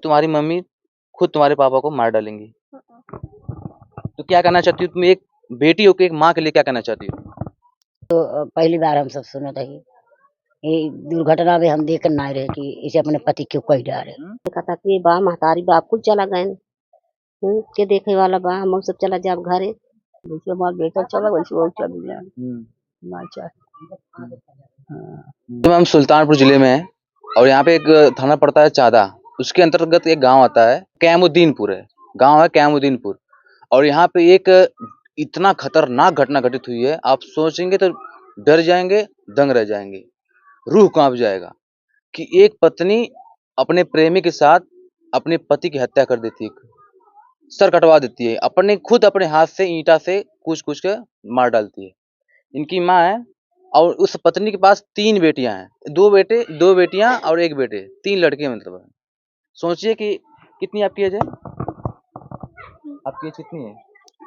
तुम्हारी मम्मी खुद तुम्हारे पापा को मार डालेंगी। तो क्या कहना चाहती हो तुम, एक बेटी हो के एक माँ के लिए क्या कहना चाहती हो? पहली बार हम सब सुनत रही ये दुर्घटना में हम देख ना रहे कि इसे अपने पति क्यों कह डाले। कहता कि बा महतारी बाप कुल चला गए के देखे वाला बा, हम सब चला जाब घरे। जैसे हमार बेटा चला वैसे वो चल गया ना चाह। तो हम सुल्तानपुर जिले में है और यहाँ पे एक थाना पड़ता है चादा, उसके अंतर्गत एक गांव आता है कैमुद्दीनपुर है, गांव है कैमुद्दीनपुर। और यहाँ पे एक इतना खतरनाक घटना घटित हुई है, आप सोचेंगे तो डर जाएंगे, दंग रह जाएंगे, रूह कांप जाएगा कि एक पत्नी अपने प्रेमी के साथ अपने पति की हत्या कर देती है, सर कटवा देती है, अपने खुद अपने हाथ से ईंटा से कूच के मार डालती है। इनकी माँ है और उस पत्नी के पास 3 बेटियां हैं, 2 बेटे 2 बेटियां और 1 बेटे, 3 लड़के मतलब। सोचिए कि कितनी आपकी एज है? आपकी एज कितनी है?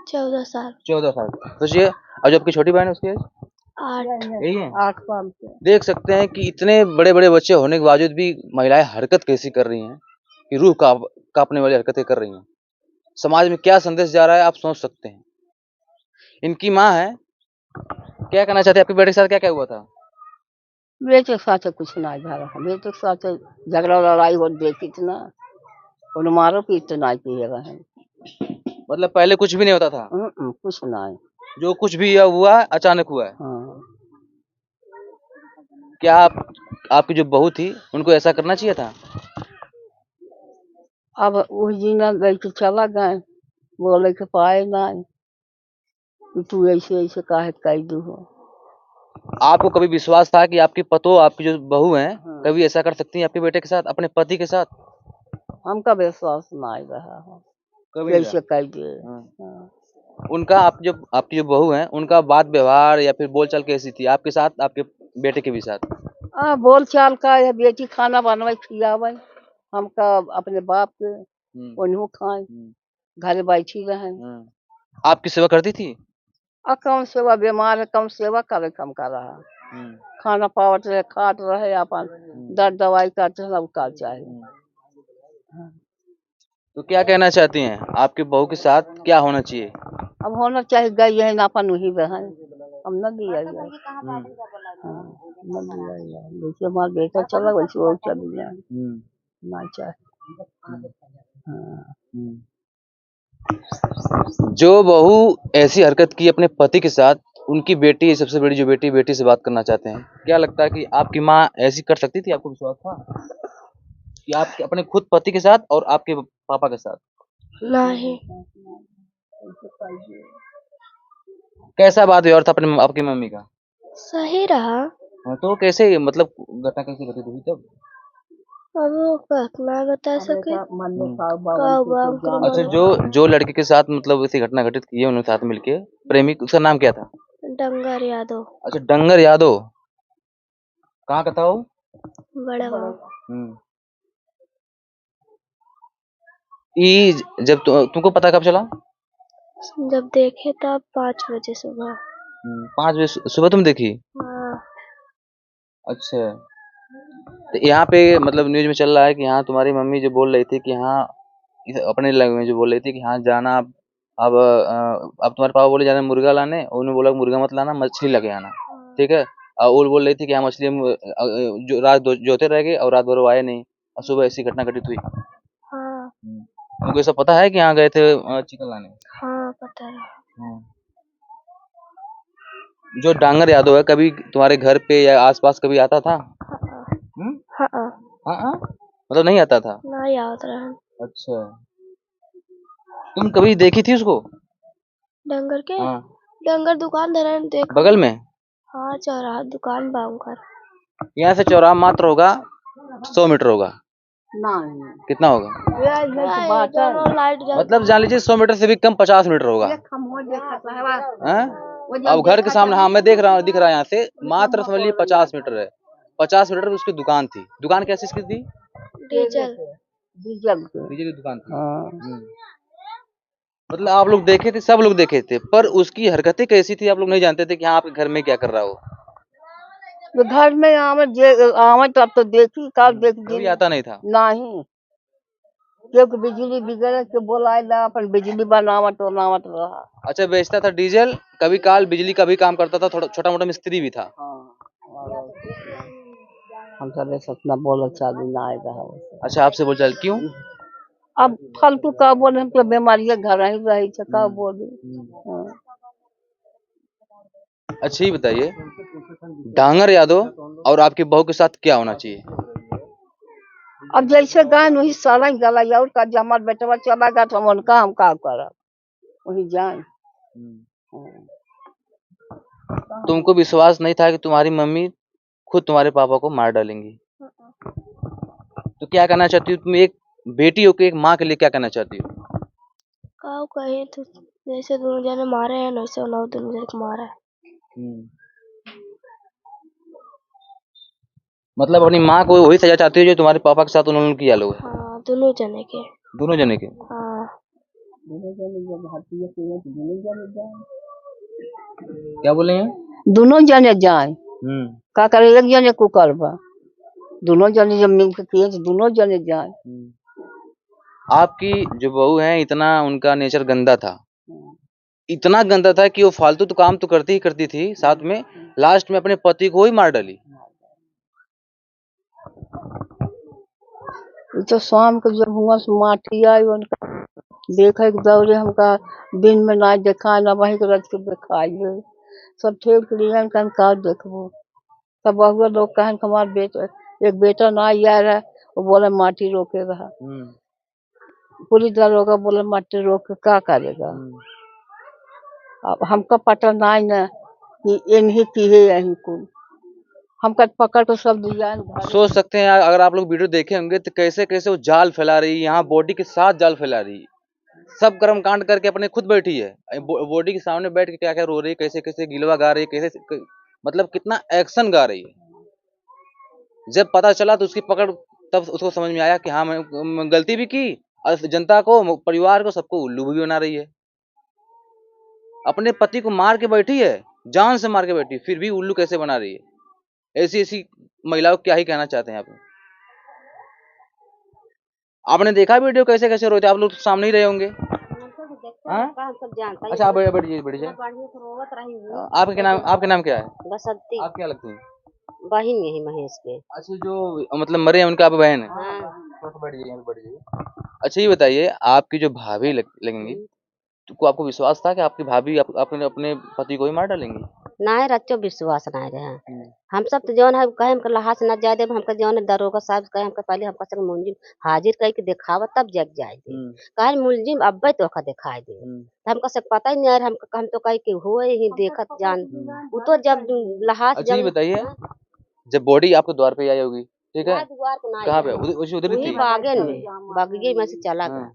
14 साल। 14 साल। सोचिए, और जो आपकी छोटी बहन है उसकी एज 8। यही है। 8 साल से देख सकते हैं कि इतने बड़े बड़े बच्चे होने के बावजूद भी महिलाएं हरकत कैसी कर रही हैं कि रूह कांपने वाली हरकतें कर रही हैं। समाज में क्या संदेश जा रहा है आप सोच सकते हैं। इनकी माँ है, क्या कहना चाहते हैं, आपके बेटे के साथ क्या क्या हुआ था? बेटे के साथ कुछ ना जा रहा, बेटे के साथ झगड़ा लड़ाई हो देखी थी ना, उन्हें मारो पीट तो ना पिएगा है। मतलब पहले कुछ भी नहीं होता था? कुछ ना है, जो कुछ भी हुआ अचानक हुआ है। हाँ। क्या आपकी जो बहू थी उनको ऐसा करना चाहिए था? अब उस दिन लेके चला गए, बोले के पाए ना कि तू ऐसे ऐसे काहे कह दू हो। आपको कभी विश्वास था कि आपकी पतो, आपकी जो बहू है, कभी ऐसा कर सकती है आपके बेटे के साथ, अपने पति के साथ? हमका विश्वास ना रहा है, कभी कैसे कह दे। उनका आपकी जो बहू है उनका बात व्यवहार या फिर बोलचाल कैसी थी आपके साथ, आपके बेटे के भी साथ? बोल चाल का है, बेटी खाना बनवाई खियावे हमका अपने बाप के, उन्हों खाए घर बैठी रहे। आपकी सेवा करती थी? कम सेवा, बीमार है कम सेवा करे कम कर रहा, खाना पावत रहे खात रहे, अपन दर्द दवाई करते सब का चाहिए। तो क्या कहना चाहती हैं, आपकी बहू के साथ क्या होना चाहिए? अब होना चाहिए, गई है ना अपन वही बहन, हम न दिया जाए। न दिया जाए, जैसे हमारा बेटा चला वैसे वो चल गया ना चाहे। जो बहू ऐसी हरकत की अपने पति के साथ, उनकी बेटी, सबसे बड़ी जो बेटी से बात करना चाहते हैं, क्या लगता है कि आपकी माँ ऐसी कर सकती थी? आपको विश्वास था कि आप अपने खुद पति के साथ और आपके पापा के साथ? नहीं। कैसा बात व्यवहार था अपने आपकी मम्मी का? सही रहा। हाँ, तो कैसे, मतलब घटना कैसी घटित हुई तब? अब वो कितना बता सके। अच्छा, जो लड़के के साथ मतलब ऐसी घटना घटित की है उन्होंने साथ मिलके, प्रेमी, उसका नाम क्या था? डंगर यादव। अच्छा, डंगर यादव। कहाँ का था वो? बड़ा गाँव। जब तुमको पता कब चला? जब देखे तब 5 बजे सुबह। 5 बजे सुबह तुम देखी? हाँ। अच्छा, तो यहाँ पे मतलब न्यूज में चल रहा है कि हाँ तुम्हारी मम्मी जो बोल रही थी कि हाँ, अपने लैंग्वेज में बोल रही थी कि हाँ जाना अब तुम्हारे पापा बोले जाना मुर्गा लाने, उन्होंने बोला मुर्गा मत लाना, मछली लगे आना, ठीक है। और वो बोल रही थी कि हाँ मछली जो रात जोते रह गए और रात भर वो आए नहीं, और सुबह ऐसी घटना घटित हुई। हाँ। तुमको ऐसा पता है कि यहाँ गए थे चिकन लाने? हाँ पता है। जो डांगर यादव है, कभी तुम्हारे घर पे या आसपास कभी आता था? हाँ। हाँ, मतलब नहीं आता था? नहीं आता रहा। अच्छा, तुम कभी देखी थी उसको? डंगर के? हाँ। डंगर दुकान धरे देख बगल में? हाँ, चौराहा दुकान बाउंकर। यहाँ से चौराहा मात्र होगा 100 मीटर होगा। कितना होगा? मतलब जान लीजिए 100 मीटर से भी कम, 50 मीटर होगा। अब घर के सामने, हाँ मैं देख रहा हूँ, दिख रहा है यहाँ से, मात्र समझ लीजिए 50 मीटर है। 50 मीटर में उसकी दुकान थी। दुकान कैसी इसकी थी? डीजल की दुकान थी। मतलब आप लोग देखे थे, सब लोग देखे थे, पर उसकी हरकतें कैसी थी आप लोग नहीं जानते थे कि हाँ आपके घर में क्या कर रहा हो? घर में आवे तब तो देखी, कब देखी कभी आता नहीं था? नहीं। क्योंकि बिजली बिगड़ के बोलाए ला अपन बिजली बनावट रहा। अच्छा, बेचता था डीजल, कभी काल बिजली का भी काम करता था, थोड़ा छोटा मोटा मिस्त्री भी था। हम सब सपना बोल चालू ना आएगा। अच्छा, आपसे बोल चाल क्यों? अब फालतू का बोले, हम तो बीमारियां घर ही रही छे, का बोली। हाँ। अच्छा, ये बताइए, डांगर यादव और आपकी बहू के साथ क्या होना चाहिए? अब जैसे गाय वही सारा गला और का हमार बेटवा चला गया तो उनका हम का करब, वही जाए। तुमको विश्वास नहीं था कि तुम्हारी मम्मी खुद तुम्हारे पापा को मार डालेंगी? तो क्या कहना चाहती हो तुम, एक बेटी हो के एक माँ के लिए क्या कहना चाहती हो? काऊ कहे तो जैसे दोनों जने मारे हैं वैसे उन्होंने दोनों जने को मारा है। मतलब अपनी माँ को वही सजा चाहती हो जो तुम्हारे पापा के साथ उन्होंने किया लोग? हाँ, दोनों जने के। दोनों जने के? हाँ। क्या बोले हैं? दोनों जने जाए, का करे, एक जने को करबा, दोनों जने जब मिल के किए तो दोनों जने जाए। आपकी जो बहू है, इतना उनका नेचर गंदा था, इतना गंदा था कि वो फालतू तो काम तो करती ही करती थी, साथ में लास्ट में अपने पति को ही मार डाली। तो शाम को जब हुआ से माठी आई उनका देखा दौड़े, हमका दिन में ना देखा ना वही के रच के दिखाइए, सब ठीक लिया का देखबो। तब बहुआ लोग कहन हमार बेटा, एक बेटा ना आया रहा, वो बोले माटी रोके रहा। पुलिस दरोगा बोले माटी रोक के क्या करेगा। अब हमका पता ना कि इन्हीं की है यहीं को, हमका पकड़ के सब दिया। सोच सकते हैं अगर आप लोग वीडियो देखे होंगे तो कैसे कैसे वो जाल फैला रही है, यहाँ बॉडी के साथ जाल फैला रही है, सब कर्म कांड करके अपने खुद बैठी है, बॉडी के सामने बैठ के क्या क्या रो रही है, कैसे कैसे गिलवा गा रही है, कैसे मतलब कितना एक्शन गा रही है। जब पता चला तो उसकी पकड़, तब उसको समझ में आया कि हाँ मैं गलती भी की, और जनता को, परिवार को, सबको उल्लू भी बना रही है। अपने पति को मार के बैठी है, जान से मार के बैठी, फिर भी उल्लू कैसे बना रही है। ऐसी ऐसी महिलाओं को क्या ही कहना चाहते हैं आप? आपने देखा वीडियो कैसे कैसे रोते, आप लोग तो सामने ही रहे होंगे। अच्छा, आप बैठ जाइए, बैठ जाइए। आपके नाम क्या है? बसंती। आप क्या लगती हैं? बहन यही महेश के। अच्छा, जो मतलब मरे हैं उनका आप बहन है? बैठ जाइए, बैठ जाइए। अच्छा, ये बताइए, आपकी जो भाभी लगेंगी, तो आपको विश्वास था कि आपकी भाभी अपने अपने पति को ही मार डालेंगी? ना रच्चो विश्वास ना रहे। हम सब तो जौन है कहे हमके लहास न जाए दे, हमके जौन दरोगा साहब कहे हमके पहले हमका संग मुलजिम हाजिर करके दिखावा तब जग जाए दे। कहे मुलजिम अब्बे तो का दिखाई दे, हमका से पता ही नहीं, हम तो कहे कि हुए ही देखत जान। वो तो जब लहास अच्छा, ये बताइए, जब बॉडी आपके द्वार पे आई होगी, ठीक है, कहाँ पे? उधर ही थी? बागन में, बागिए में से चला गया।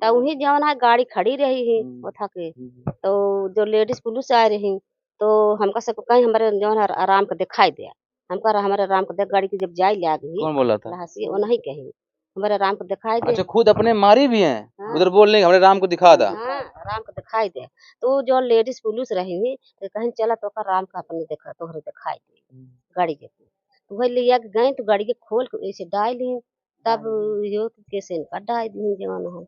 तो वही जौन है गाड़ी खड़ी रही ही उठा के, तो जो लेडीज पुलिस आ रही, तो हमका सब कहीं हमारे जौन है आराम के दिखाई दिया, हमका हमारे आराम के देख गाड़ी की जब जाए लाग गई। कौन बोला था? लहासी वो नहीं कही, हमारे आराम को दिखाई दे। अच्छा, खुद अपने मारी भी हैं? उधर बोल रहे हमारे राम को दिखा दा। हाँ, आराम को दिखाई दे। तो जो लेडीज पुलिस रही तो कहीं चला तो राम का अपने देखा तोहरे दिखाई दे गाड़ी के, तो वही लिया के गए तो गाड़ी के खोल के ऐसे डाल दी, तब यो कैसे कटाई दी जवान है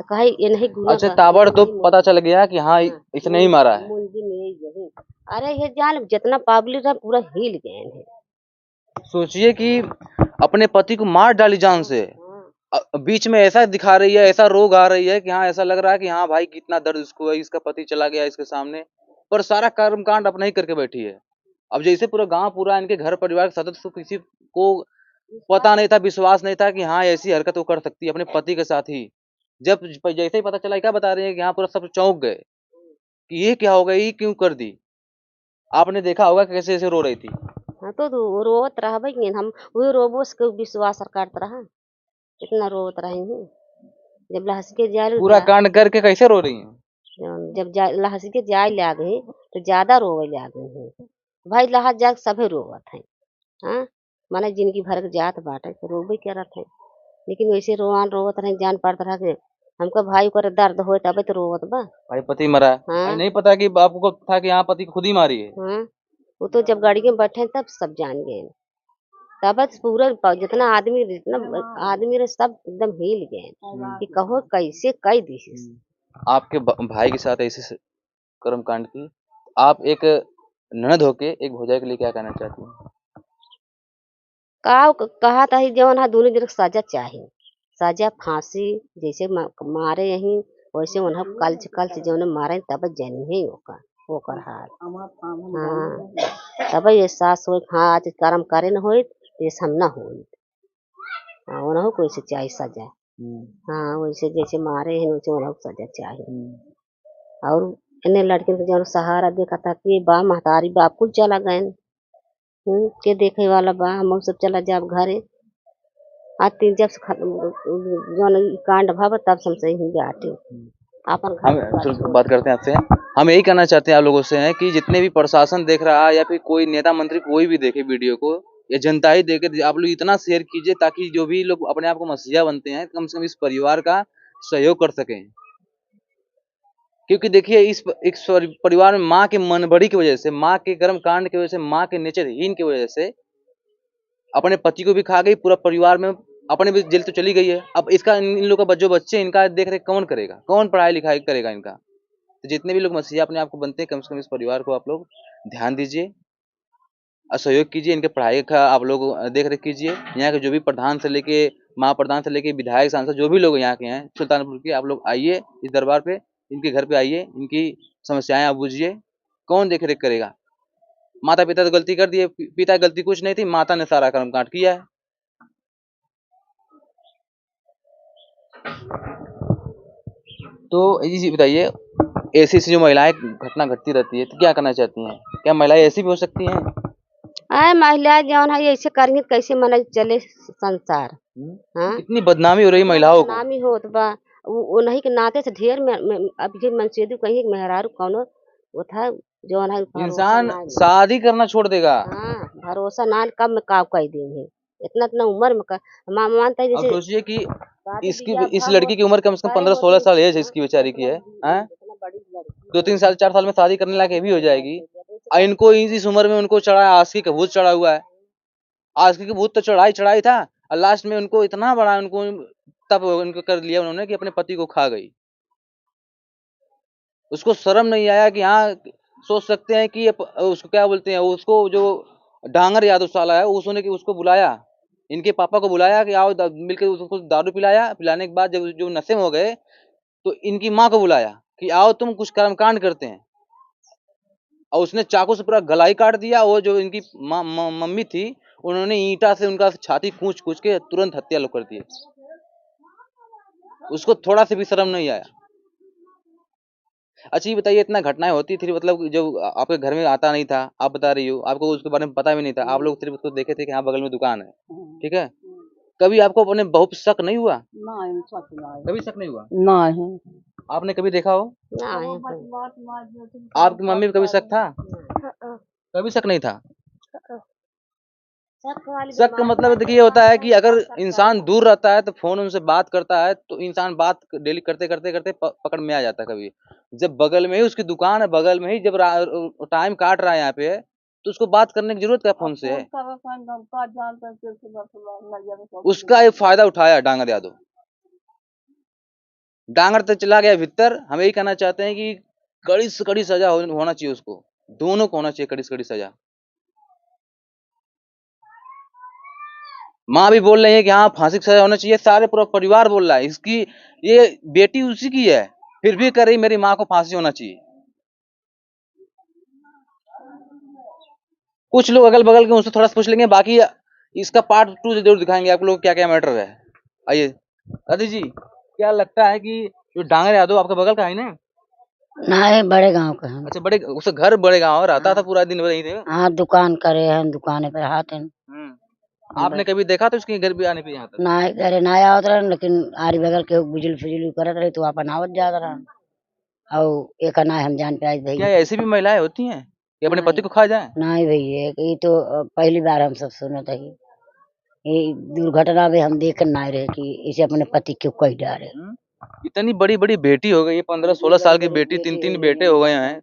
तो कहे ये नहीं गुना। अच्छा, ताबड़ तो पता चल गया कि हाँ इसने ही मारा है। यही अरे ये जान जितना पब्लिक है पूरा हिल गए हैं। सोचिए कि अपने पति को मार डाली जान से, बीच में ऐसा दिखा रही है, ऐसा रोग आ रही है कि हाँ ऐसा लग रहा है कि हाँ भाई कितना दर्द इसको है, इसका पति चला गया इसके सामने, पर सारा कर्म कांड अपना ही करके बैठी है। अब जैसे पूरा गांव, पूरा इनके घर परिवार के सदस्य, किसी को पता नहीं था, विश्वास नहीं था कि हाँ ऐसी हरकत वो कर सकती है अपने पति के साथ ही। जब जैसे ही पता चला, क्या बता रहे हैं कि यहाँ पूरा सब चौंक गए कि ये क्या हो गया, ये क्यों कर दी। आपने देखा होगा कैसे कैसे रो रही थी। हाँ तो रोवत रहा भाई, हम वही रोबोस के विश्वास करते रहा, इतना रोवत रही हूँ। जब लहस के जाल पूरा कांड करके कैसे रो रही हैं? जब लहस के जाए ले आ गई तो ज्यादा रोवे ले आ गई भाई, लहस जाग सभी रोवत है। हाँ, माने जिंदगी भर के जात बाटे तो रोबे क्या रहते हैं, लेकिन वैसे रोवान रोवत रहे, जान पड़ता रहा के हमको भाई को दर्द हो तबे तो रोवत बा। भाई पति मरा है। हाँ? नहीं पता कि आपको था कि यहाँ पति खुद ही मारी है। हाँ, वो तो जब गाड़ी में बैठे तब सब जान गए। तब पूरा जितना आदमी रहे सब एकदम हिल गए कि कहो कैसे कई दिस। आपके भाई के साथ ऐसे कर्म कांड की, आप एक ननद होके एक भौजाई के लिए क्या कहना चाहती हैं? कहा था जवन है दोनों जन सजा चाहिए, सजा फांसी जैसे मारे यही वैसे उन्हें कल से जवन मारे तब जनी ही ओकर हाल। हाँ तब ये सास हो हाँ आज कर्म करे न होई ये हम न होई। हाँ उन्हें कोई से चाहिए सजा। हाँ वैसे जैसे मारे हैं वैसे उन्हें सजा चाहिए। और इन्हें लड़के को जवन सहारा देखा था कि बा महतारी बाप कुल चला गए के देखे वाला बा हम सब चला जाब घरे। आती जब से जौन ई कांड भव तब से हम सही ही बाटे अपन घर हम परिवार चलो छोड़ बात के। करते हैं आपसे। हम यही कहना चाहते हैं आप लोगों से हैं कि जितने भी प्रशासन देख रहा है या फिर कोई नेता मंत्री कोई भी देखे वीडियो को या जनता ही देखे, आप लोग इतना शेयर कीजिए ताकि जो भी लोग अपने आप को मसीहा बनते हैं कम से कम इस परिवार का सहयोग कर सकें। क्योंकि देखिए इस परिवार में माँ के मनबड़ी की वजह से, माँ के कर्म कांड की वजह से, माँ के नेचरहीन की वजह से अपने पति को भी खा गई, पूरा परिवार में अपने भी जेल तो चली गई है। अब इसका इन लोगों का जो बच्चे इनका देख रेख कौन करेगा, कौन पढ़ाई लिखाई करेगा इनका। तो जितने भी लोग मसीहा अपने आप को बनते हैं कम से कम इस परिवार को आप लोग ध्यान दीजिए और सहयोग कीजिए, इनके पढ़ाई का आप लोग देख रेख कीजिए। यहाँ के जो भी प्रधान से लेके महाप्रधान से लेके विधायक सांसद जो भी लोग यहाँ के हैं सुल्तानपुर के, आप लोग आइए इस दरबार पे, इनके घर पे आइए, इनकी समस्याएं आप बुझिए। कौन देख रेख करेगा? माता पिता तो गलती कर दिए, पिता गलती कुछ नहीं थी, माता ने सारा कर्म कांड किया है। तो ये बताइए, ऐसी जो महिलाएं घटना घटती रहती है तो क्या करना चाहती हैं? क्या महिलाएं ऐसी भी हो सकती हैं? आए महिला जौन है ऐसे करेंगे कैसे मन चले संसार। हाँ कितनी बदनामी हो रही है महिलाओं को। नामी होत बा उन्हीं के नाते से ढेर में अब जे मनसेदू कहीं मेहरारू कौनो वो था जौन है भरोसा इंसान ना शादी करना छोड़ देगा। हाँ भरोसा ना कब में काव कई दिन है इतना उम्र में मानता है अब जैसे सोचिए कि शादी इसकी बियाह इस भव लड़की की उम्र कम से कम 15-16 साल एज है इसकी बेचारी की है। हैं? इतना बड़ी लड़की 2-3 साल 4 साल में शादी करने लायक ये भी हो जाएगी। और इनको इस उम्र में उनको चढ़ा आशिकी का भूत चढ़ा हुआ है। आशिकी का भूत तो चढ़ाई था और लास्ट में उनको इतना बड़ा उनको तब उनको कर लिया उन्होंने कि अपने पति को खा गई। उसको शर्म नहीं आया कि हाँ सोच सकते हैं कि उसको क्या बोलते हैं, उसको जो डांगर यादव साला है उसने कि उसको बुलाया, इनके पापा को बुलाया कि आओ मिलकर उसको दारू पिलाया। पिलाने के बाद जब जो नशे में हो गए तो इनकी माँ को बुलाया कि आओ तुम कुछ कर्मकांड करते हैं, और उसने चाकू से पूरा गला ही काट दिया। वो जो इनकी मम्मी थी उन्होंने ईंटा से उनका छाती कूच के तुरंत हत्या लोग कर दिए। उसको थोड़ा से भी शर्म नहीं आया। अच्छा ये बताइए, इतना घटनाएं होती थी मतलब जो आपके घर में आता नहीं था, आप बता रही हो आपको उसके बारे में पता भी नहीं था, आप लोग सिर्फ उसको देखे थे कि हाँ बगल में दुकान है, ठीक है। कभी आपको अपने बहू पे शक नहीं हुआ? कभी शक नहीं हुआ? नहीं आपने कभी देखा हो? ना है आपकी मम्मी पे कभी शक था? कभी शक नहीं था। शक का मतलब देखिए होता है कि अगर इंसान दूर रहता है तो फोन उनसे बात करता है तो इंसान बात डेली करते करते पकड़ में आ जाता है। कभी जब बगल में ही उसकी दुकान है, बगल में ही जब टाइम काट रहा है यहाँ पे, तो उसको बात करने की जरूरत क्या फोन से है। उसका एक फायदा उठाया डांगर यादव। डांगर तो चला गया भीतर। हम यही कहना चाहते हैं कि कड़ी से कड़ी सजा होना चाहिए उसको, दोनों को होना चाहिए कड़ी से कड़ी सजा। माँ भी बोल रही है कि हाँ फांसी की सजा होना चाहिए, सारे पूरा परिवार बोल रहा है इसकी ये बेटी उसी की है, फिर भी कह रही मेरी माँ को फांसी होना चाहिए। कुछ लोग अगल बगल के उनसे थोड़ा सा पूछ लेंगे, बाकी इसका पार्ट 2 जरूर दिखाएंगे आप लोग क्या क्या मैटर है। आइए दादी जी, क्या लगता है कि जो डांगर यादव आपका बगल का है ना? नहीं बड़े गांव का है। अच्छा, बड़े उसका घर बड़े गाँव रहता था, पूरा दिन वहीं थे। हाँ दुकान करे हैं दुकाने पर हाथ है। आपने कभी देखा तो उसके घर भी आने पे यहाँ तक? ना घरे ना आवत रहे लेकिन आरी बगल के बुजुल फुजुल करत रहे तो अपन आवत जात रहा और एक ना हम जान पे आज क्या भाई ऐसी भी महिलाएं होती हैं कि अपने पति को खा जाए? नहीं भैया ये तो पहली बार हम सब सुनत है। ये दुर्घटना में हम देख ना रहे कि इसे अपने पति क्यों कह डाले। इतनी बड़ी बड़ी बेटी हो गई है, 15-16 साल की बेटी, 3-3 बेटे हो गए हैं।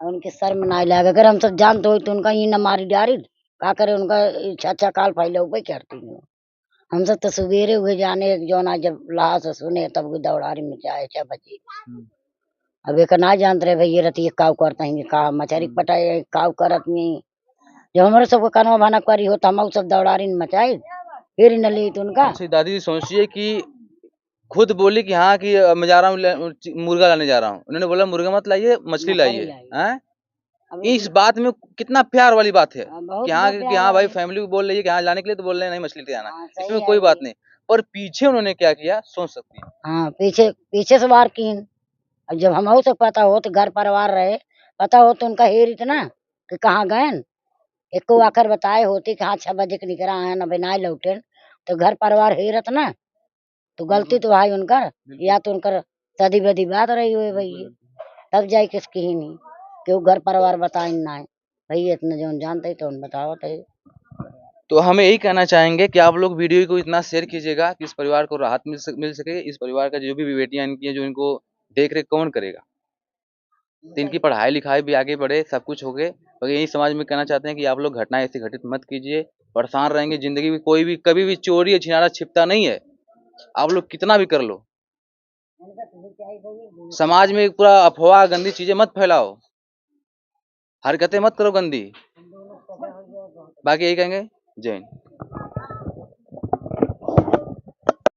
उनके सर में ना लगे अगर हम सब जानते हो तो उनका ये न मारी डारी का करे उनका अच्छा काल पहले ऊपर करती हूँ। हम सब तो सवेरे हुए जाने जोना जब लाश सुने तब वो दौड़ारी में जाए 6 बजे। अब एक ना जानते रहे भाई ये रती काव करता है का मछरी पटाए काव करत नहीं। जब हमारे सबको कनवा भाना करी हो तो हम सब दौड़ारी में मचाए फिर न ली तो उनका। अच्छा दादी सोचिए कि खुद बोली कि हाँ कि मैं जा रहा हूँ मुर्गा लाने जा रहा हूँ, उन्होंने बोला मुर्गा मत लाइए मछली लाइए। हैं इस बात में कितना प्यार वाली बात है कि हाँ भाई फैमिली को बोल रही है कि हाँ लाने के लिए तो बोल रहे हैं नहीं मछली ले आना, इसमें कोई बात नहीं। पर पीछे उन्होंने क्या किया सोच सकती है। हाँ पीछे से वार की। अब जब हम से पता हो तो घर परिवार रहे पता हो तो उनका हेर इतना कि कहाँ गए एक को आकर बताए होती कि हाँ 6 बजे के निकला है ना बिना लौटे तो घर परिवार हेरत ना। तो गलती तो भाई उनका या तो उनकर सदी बदी बात रही हुई भैया तब जाए किसकी ही नहीं कि वो घर परिवार बताए ना है भैया इतना जो जानते तो बताओ। तो हमें यही कहना चाहेंगे कि आप लोग वीडियो को इतना शेयर कीजिएगा कि इस परिवार को राहत मिल सके। इस परिवार का जो भी बेटियां इनकी हैं जो इनको देख रेख कौन करेगा, तो इनकी पढ़ाई लिखाई भी आगे बढ़े, सब कुछ हो गए। तो यही समाज में कहना चाहते हैं कि आप लोग घटनाएं ऐसी घटित मत कीजिए। परेशान रहेंगे जिंदगी में, कोई भी कभी भी चोरी या छिनारा छिपता नहीं है। आप लोग कितना भी कर लो, समाज में पूरा अफवाह गंदी चीजें मत फैलाओ, हरकतें मत करो गंदी। बाकी यही कहेंगे, जय हिंद।